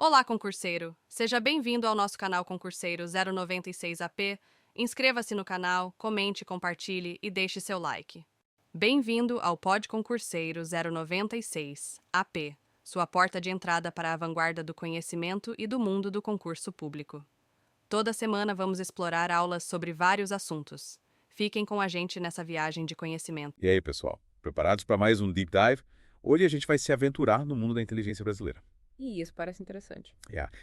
Olá, concurseiro! Seja bem-vindo ao nosso canal Concurseiro 096 AP. Inscreva-se no canal, comente, compartilhe e deixe seu like. Bem-vindo ao Pod Concurseiro 096 AP, sua porta de entrada para a vanguarda do conhecimento e do mundo do concurso público. Toda semana vamos explorar aulas sobre vários assuntos. Fiquem com a gente nessa viagem de conhecimento. E aí, pessoal? Preparados para mais um Deep Dive? Hoje a gente vai se aventurar no mundo da inteligência brasileira. E isso parece interessante.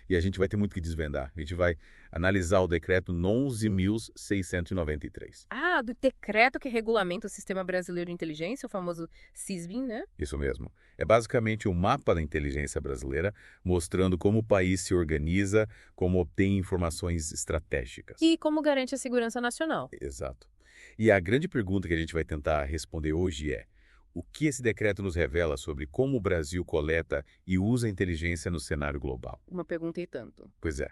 E a gente vai ter muito que desvendar. A gente vai analisar o decreto 11.693. Ah, do decreto que regulamenta o Sistema Brasileiro de Inteligência, o famoso SISBIN, né? Isso mesmo. É basicamente um mapa da inteligência brasileira, mostrando como o país se organiza, como obtém informações estratégicas. E como garante a segurança nacional. Exato. E a grande pergunta que a gente vai tentar responder hoje é: o que esse decreto nos revela sobre como o Brasil coleta e usa a inteligência no cenário global? Uma pergunta e tanto. Pois é.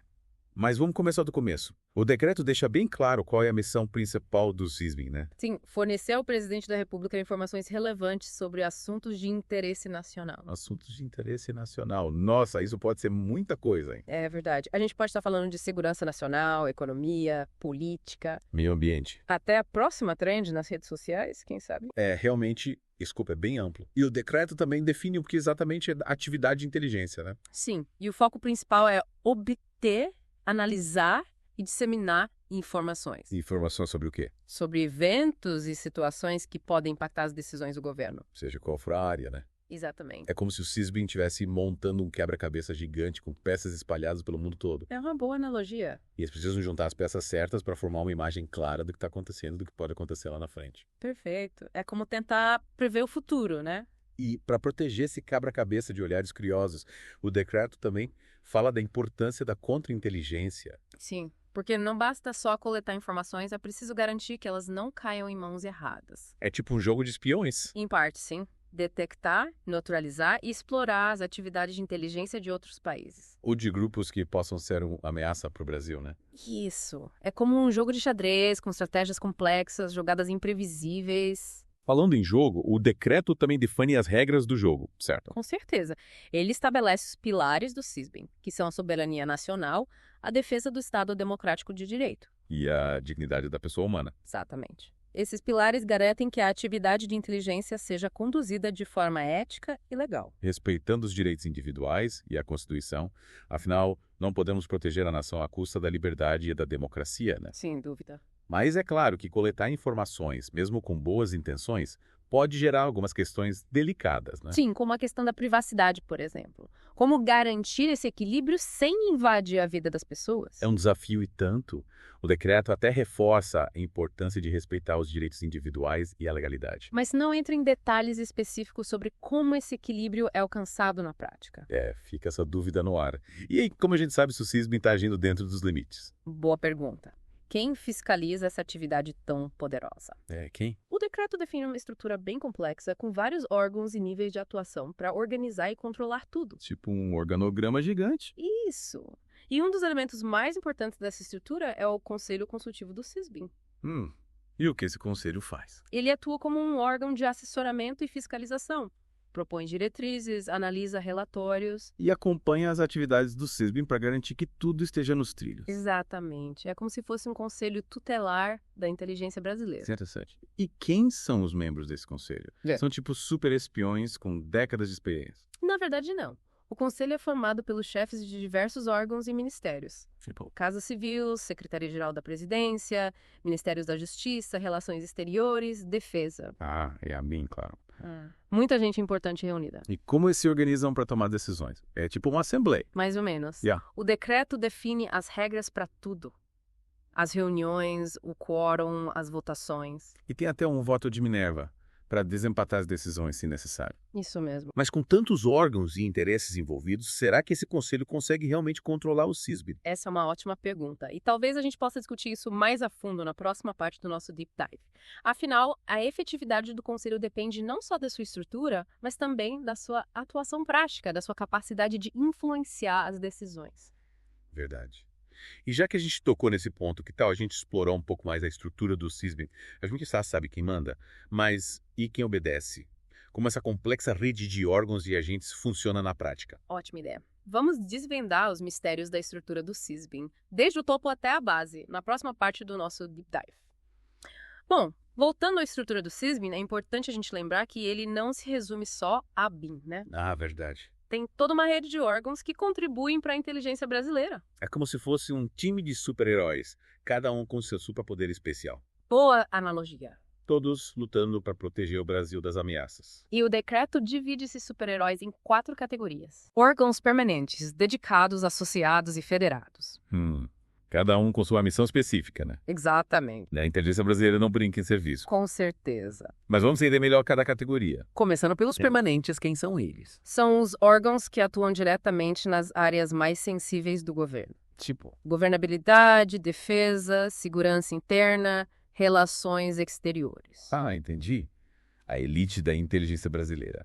Mas vamos começar do começo. O decreto deixa bem claro qual é a missão principal do SISBIN, né? Sim, fornecer ao presidente da República informações relevantes sobre assuntos de interesse nacional. Assuntos de interesse nacional. Nossa, isso pode ser muita coisa, hein? É verdade. A gente pode estar falando de segurança nacional, economia, política. Meio ambiente. Até a próxima trend nas redes sociais, quem sabe? Realmente, escopo é bem amplo. E o decreto também define o que exatamente é atividade de inteligência, né? Sim, e o foco principal é obter, analisar e disseminar informações Informação sobre o quê? sobre eventos e situações que podem impactar as decisões do governo. Seja qual for a área, né? Exatamente. É como se o SISBIN estivesse montando um quebra-cabeça gigante com peças espalhadas pelo mundo todo. É uma boa analogia. E eles precisam juntar as peças certas para formar uma imagem clara do que está acontecendo, do que pode acontecer lá na frente. Perfeito. É como tentar prever o futuro, né? E para proteger esse quebra-cabeça de olhares curiosos, o decreto também fala da importância da contra-inteligência. Sim, porque não basta só coletar informações, é preciso garantir que elas não caiam em mãos erradas. É tipo um jogo de espiões. Em parte, sim. Detectar, neutralizar e explorar as atividades de inteligência de outros países. Ou de grupos que possam ser uma ameaça para o Brasil, né? Isso. É como um jogo de xadrez, com estratégias complexas, jogadas imprevisíveis. Falando em jogo, o decreto também define as regras do jogo, certo? Com certeza. Ele estabelece os pilares do SISBIN, que são a soberania nacional, a defesa do Estado democrático de direito. E a dignidade da pessoa humana. Exatamente. Esses pilares garantem que a atividade de inteligência seja conduzida de forma ética e legal. Respeitando os direitos individuais e a Constituição. Afinal, não podemos proteger a nação à custa da liberdade e da democracia, né? Sem dúvida. Mas é claro que coletar informações, mesmo com boas intenções, pode gerar algumas questões delicadas, né? Sim, como a questão da privacidade, por exemplo. Como garantir esse equilíbrio sem invadir a vida das pessoas? É um desafio e tanto. O decreto até reforça a importância de respeitar os direitos individuais e a legalidade. Mas não entra em detalhes específicos sobre como esse equilíbrio é alcançado na prática. Fica essa dúvida no ar. E aí, como a gente sabe se o SISBIN está agindo dentro dos limites? Boa pergunta. Quem fiscaliza essa atividade tão poderosa? Quem? O decreto define uma estrutura bem complexa, com vários órgãos e níveis de atuação para organizar e controlar tudo. Tipo um organograma gigante. Isso. E um dos elementos mais importantes dessa estrutura é o Conselho Consultivo do SISBIN. E o que esse conselho faz? Ele atua como um órgão de assessoramento e fiscalização. Propõe diretrizes, analisa relatórios. E acompanha as atividades do SISBIN para garantir que tudo esteja nos trilhos. Exatamente. É como se fosse um conselho tutelar da inteligência brasileira. Interessante. E quem são os membros desse conselho? É. São tipo super espiões com décadas de experiência. Na verdade, não. O conselho é formado pelos chefes de diversos órgãos e ministérios. Tipo, Casa Civil, Secretaria-Geral da Presidência, Ministérios da Justiça, Relações Exteriores, Defesa. é a mim, claro. Muita gente importante reunida. E como eles se organizam para tomar decisões? É tipo uma assembleia. Mais ou menos. Yeah. O decreto define as regras para tudo. As reuniões, o quórum, as votações. E tem até um voto de Minerva para desempatar as decisões, se necessário. Isso mesmo. Mas com tantos órgãos e interesses envolvidos, será que esse conselho consegue realmente controlar o SISBIN? Essa é uma ótima pergunta. E talvez a gente possa discutir isso mais a fundo na próxima parte do nosso Deep Dive. Afinal, a efetividade do conselho depende não só da sua estrutura, mas também da sua atuação prática, da sua capacidade de influenciar as decisões. Verdade. E já que a gente tocou nesse ponto, que tal a gente explorar um pouco mais a estrutura do SISBIN? A gente sabe quem manda, mas e quem obedece? Como essa complexa rede de órgãos e agentes funciona na prática? Ótima ideia. Vamos desvendar os mistérios da estrutura do CISBin, desde o topo até a base, na próxima parte do nosso Deep Dive. Bom, voltando à estrutura do CISBin, é importante a gente lembrar que ele não se resume só a BIM, né? Ah, verdade. Tem toda uma rede de órgãos que contribuem para a inteligência brasileira. É como se fosse um time de super-heróis, cada um com seu superpoder especial. Boa analogia. Todos lutando para proteger o Brasil das ameaças. E o decreto divide esses super-heróis em 4 categorias. Órgãos permanentes, dedicados, associados e federados. Cada um com sua missão específica, né? Exatamente. A inteligência brasileira não brinca em serviço. Com certeza. Mas vamos entender melhor cada categoria. Começando pelos permanentes, quem são eles? São os órgãos que atuam diretamente nas áreas mais sensíveis do governo. Tipo, Governabilidade, defesa, segurança interna, relações exteriores. Ah, entendi. A elite da inteligência brasileira.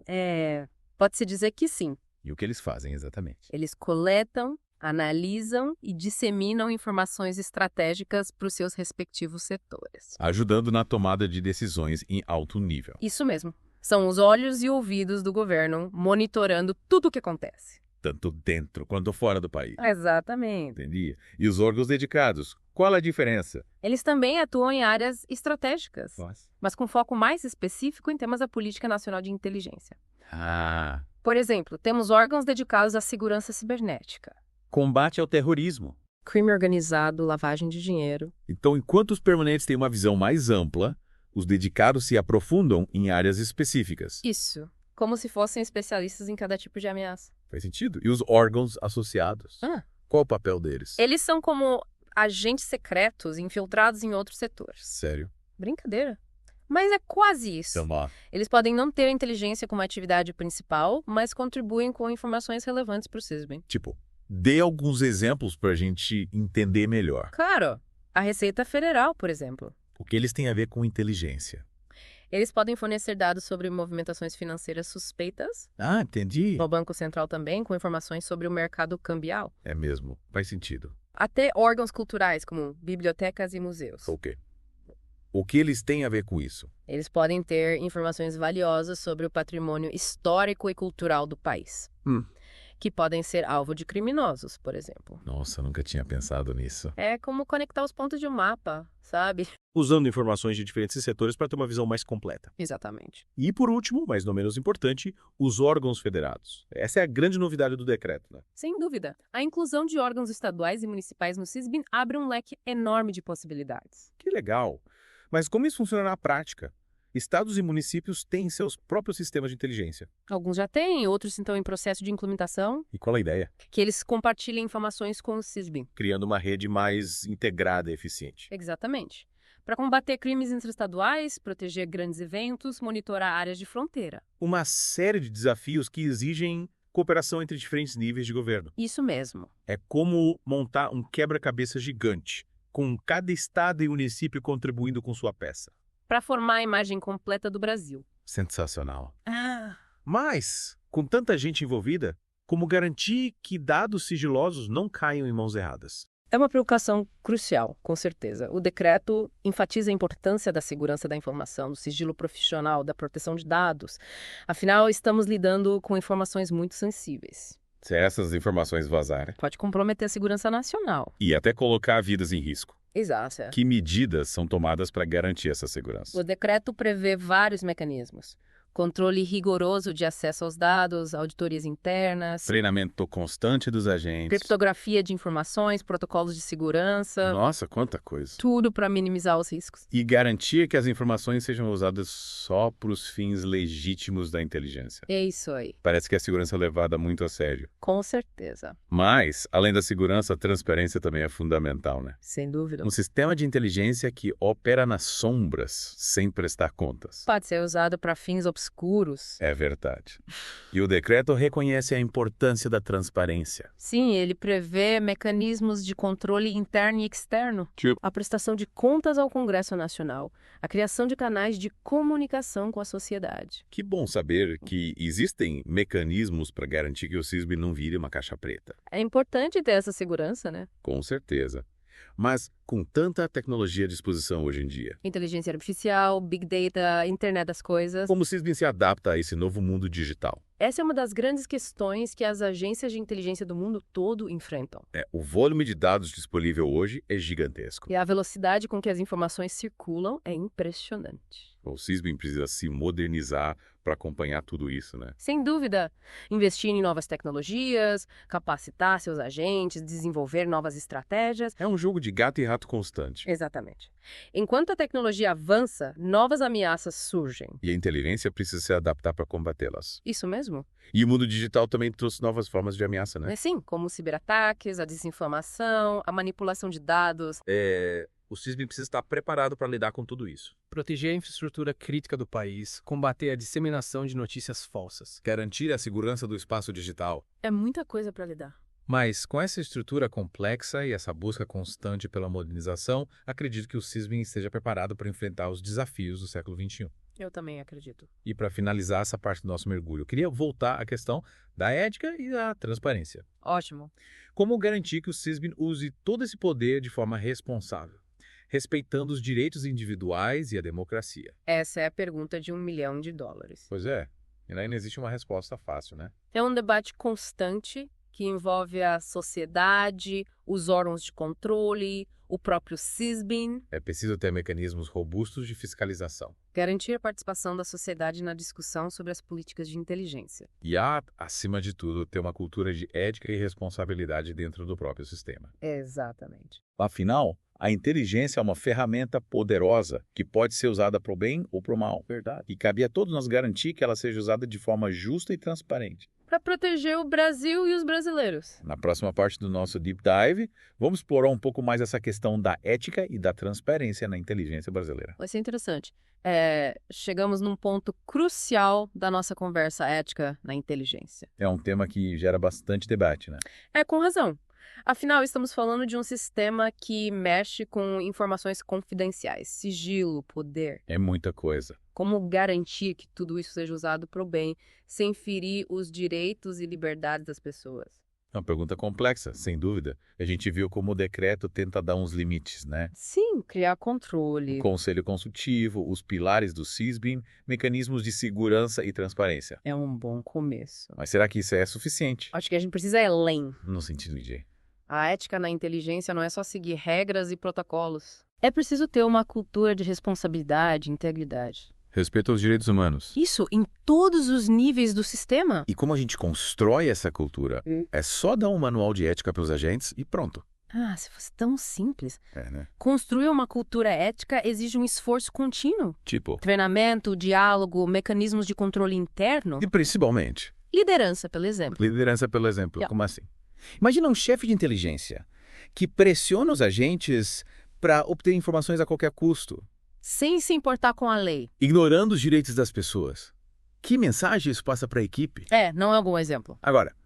Pode-se dizer que sim. E o que eles fazem exatamente? Eles coletam, analisam e disseminam informações estratégicas para os seus respectivos setores. Ajudando na tomada de decisões em alto nível. Isso mesmo. São os olhos e ouvidos do governo monitorando tudo o que acontece. Tanto dentro quanto fora do país. Exatamente. Entendi. E os órgãos dedicados? Qual a diferença? Eles também atuam em áreas estratégicas, Nossa. mas com foco mais específico em temas da política nacional de inteligência. Ah, Por exemplo, temos órgãos dedicados à segurança cibernética, combate ao terrorismo. crime organizado, lavagem de dinheiro. então enquanto os permanentes têm uma visão mais ampla, os dedicados se aprofundam em áreas específicas. Isso. Como se fossem especialistas em cada tipo de ameaça. Faz sentido? E os órgãos associados? Qual o papel deles? Eles são como agentes secretos infiltrados em outros setores. Sério? Brincadeira. Mas é quase isso. Então, lá. Eles podem não ter a inteligência como atividade principal, mas contribuem com informações relevantes para o CISBin. Tipo, dê alguns exemplos para a gente entender melhor. Claro, a Receita Federal, por exemplo. O que eles têm a ver com inteligência? Eles podem fornecer dados sobre movimentações financeiras suspeitas, Ah, entendi. no Banco Central também, com informações sobre o mercado cambial. É mesmo. Faz sentido. Até órgãos culturais, como bibliotecas e museus. Ok. O que eles têm a ver com isso? Eles podem ter informações valiosas sobre o patrimônio histórico e cultural do país, que podem ser alvo de criminosos, por exemplo. Nossa, nunca tinha pensado nisso. É como conectar os pontos de um mapa, sabe? Usando informações de diferentes setores para ter uma visão mais completa. Exatamente. E por último, mas não menos importante, os órgãos federados. Essa é a grande novidade do decreto, né? Sem dúvida. A inclusão de órgãos estaduais e municipais no CISBin abre um leque enorme de possibilidades. Que legal. Mas como isso funciona na prática? Estados e municípios têm seus próprios sistemas de inteligência. Alguns já têm, outros estão em processo de implementação, E qual a ideia? que eles compartilhem informações com o CISBin. Criando uma rede mais integrada e eficiente. Exatamente. Para combater crimes interestaduais, proteger grandes eventos, monitorar áreas de fronteira. Uma série de desafios que exigem cooperação entre diferentes níveis de governo. Isso mesmo. É como montar um quebra-cabeça gigante, com cada estado e município contribuindo com sua peça. Para formar a imagem completa do Brasil. Sensacional. Mas, com tanta gente envolvida, como garantir que dados sigilosos não caiam em mãos erradas? É uma preocupação crucial, com certeza. O decreto enfatiza a importância da segurança da informação, do sigilo profissional, da proteção de dados. Afinal, estamos lidando com informações muito sensíveis. Se essas informações vazarem. Pode comprometer a segurança nacional. E até colocar vidas em risco. Exato. Que medidas são tomadas para garantir essa segurança? O decreto prevê vários mecanismos. Controle rigoroso de acesso aos dados, auditorias internas, Treinamento constante dos agentes. criptografia de informações, protocolos de segurança, Nossa, quanta coisa. tudo para minimizar os riscos. E garantir que as informações sejam usadas só para os fins legítimos da inteligência. É isso aí, Parece que a segurança é levada muito a sério. com certeza. Mas, além da segurança, a transparência também é fundamental, né? Sem dúvida. Um sistema de inteligência que opera nas sombras, sem prestar contas. Pode ser usado para fins obscuros. É verdade. E o decreto reconhece a importância da transparência. Sim, ele prevê mecanismos de controle interno e externo, Tipo? a prestação de contas ao Congresso Nacional, a criação de canais de comunicação com a sociedade. Que bom saber que existem mecanismos para garantir que o CISB não vire uma caixa preta. É importante ter essa segurança, né? Com certeza. Mas, com tanta tecnologia à disposição hoje em dia, Inteligência artificial, Big Data, Internet das Coisas. como o CISB se adapta a esse novo mundo digital? Essa é uma das grandes questões que as agências de inteligência do mundo todo enfrentam. O volume de dados disponível hoje é gigantesco. E a velocidade com que as informações circulam é impressionante. O CISBEN precisa se modernizar para acompanhar tudo isso, né? Sem dúvida, investir em novas tecnologias, capacitar seus agentes, desenvolver novas estratégias. É um jogo de gato e rato constante. Exatamente. Enquanto a tecnologia avança, novas ameaças surgem. E a inteligência precisa se adaptar para combatê-las. Isso mesmo? E o mundo digital também trouxe novas formas de ameaça, né? Sim, como os ciberataques, a desinformação, a manipulação de dados. O CISBEN precisa estar preparado para lidar com tudo isso. Proteger a infraestrutura crítica do país, combater a disseminação de notícias falsas. Garantir a segurança do espaço digital. É muita coisa para lidar. Mas, com essa estrutura complexa e essa busca constante pela modernização, acredito que o CISBEN esteja preparado para enfrentar os desafios do século XXI. Eu também acredito. E para finalizar essa parte do nosso mergulho, eu queria voltar à questão da ética e da transparência. Ótimo. Como garantir que o CISBEN use todo esse poder de forma responsável, respeitando os direitos individuais e a democracia? Essa é a pergunta de $1 milhão. Pois é. E daí não existe uma resposta fácil, né? É um debate constante que envolve a sociedade, os órgãos de controle, o próprio CISBEN. É preciso ter mecanismos robustos de fiscalização. Garantir a participação da sociedade na discussão sobre as políticas de inteligência. E acima de tudo, ter uma cultura de ética e responsabilidade dentro do próprio sistema. Exatamente. Afinal, a inteligência é uma ferramenta poderosa que pode ser usada para o bem ou para o mal. Verdade. E cabe a todos nós garantir que ela seja usada de forma justa e transparente. Para proteger o Brasil e os brasileiros. Na próxima parte do nosso Deep Dive, vamos explorar um pouco mais essa questão da ética e da transparência na inteligência brasileira. Vai ser interessante. Chegamos num ponto crucial da nossa conversa ética na inteligência. É um tema que gera bastante debate, né? Com razão. Afinal, estamos falando de um sistema que mexe com informações confidenciais, sigilo, poder. É muita coisa. Como garantir que tudo isso seja usado para o bem, sem ferir os direitos e liberdades das pessoas? É uma pergunta complexa, sem dúvida. A gente viu como o decreto tenta dar uns limites, né? Sim, criar controle. O conselho consultivo, os pilares do CISBEN, mecanismos de segurança e transparência. É um bom começo. Mas será que isso é suficiente? Acho que a gente precisa ir além. No sentido de... A ética na inteligência não é só seguir regras e protocolos. É preciso ter uma cultura de responsabilidade e integridade. Respeito aos direitos humanos. Isso em todos os níveis do sistema. E como a gente constrói essa cultura? É só dar um manual de ética para os agentes e pronto. Se fosse tão simples. Né? Construir uma cultura ética exige um esforço contínuo. Tipo... Treinamento, diálogo, mecanismos de controle interno. E principalmente... Liderança, pelo exemplo. Liderança, pelo exemplo. Como assim? Imagina um chefe de inteligência que pressiona os agentes para obter informações a qualquer custo, Sem se importar com a lei. ignorando os direitos das pessoas. Que mensagem isso passa para a equipe? Não é um bom exemplo. Agora,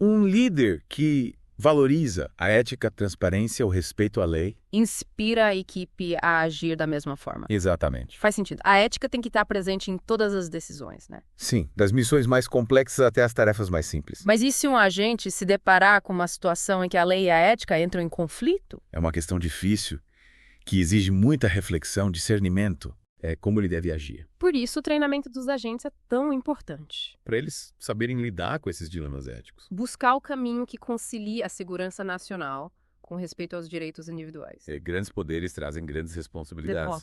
um líder que valoriza a ética, a transparência, o respeito à lei. Inspira a equipe a agir da mesma forma. Exatamente. Faz sentido. A ética tem que estar presente em todas as decisões, né? Sim, das missões mais complexas até as tarefas mais simples. Mas e se um agente se deparar com uma situação em que a lei e a ética entram em conflito? É uma questão difícil, que exige muita reflexão, discernimento. É como ele deve agir. Por isso, o treinamento dos agentes é tão importante. Para eles saberem lidar com esses dilemas éticos. Buscar o caminho que concilie a segurança nacional com respeito aos direitos individuais. Grandes poderes trazem grandes responsabilidades.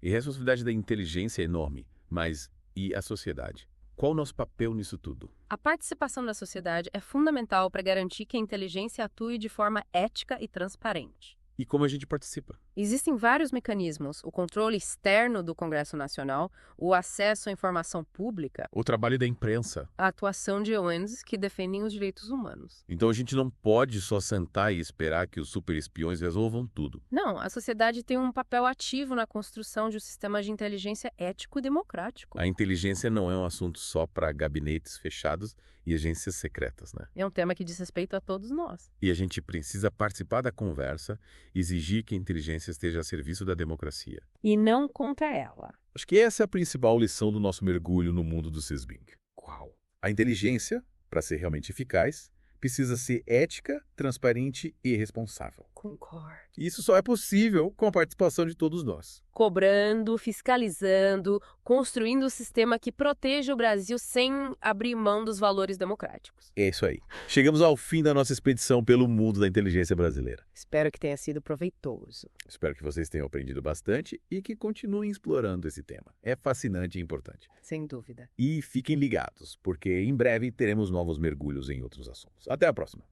E a responsabilidade da inteligência é enorme. Mas e a sociedade? Qual o nosso papel nisso tudo? A participação da sociedade é fundamental para garantir que a inteligência atue de forma ética e transparente. E como a gente participa? Existem vários mecanismos: o controle externo do Congresso Nacional, o acesso à informação pública, O trabalho da imprensa. a atuação de ONGs que defendem os direitos humanos. Então a gente não pode só sentar e esperar que os superespiões resolvam tudo. Não, a sociedade tem um papel ativo na construção de um sistema de inteligência ético e democrático. A inteligência não é um assunto só para gabinetes fechados e agências secretas, né? É um tema que diz respeito a todos nós. E a gente precisa participar da conversa, exigir que a inteligência esteja a serviço da democracia. E não contra ela. Acho que essa é a principal lição do nosso mergulho no mundo do CISBEN. Qual? A inteligência, para ser realmente eficaz, precisa ser ética transparente e responsável. Concordo. Isso só é possível com a participação de todos nós. Cobrando, fiscalizando, construindo um sistema que proteja o Brasil sem abrir mão dos valores democráticos. É isso aí. Chegamos ao fim da nossa expedição pelo mundo da inteligência brasileira. Espero que tenha sido proveitoso. Espero que vocês tenham aprendido bastante e que continuem explorando esse tema. É fascinante e importante. Sem dúvida. E fiquem ligados, porque em breve teremos novos mergulhos em outros assuntos. Até a próxima!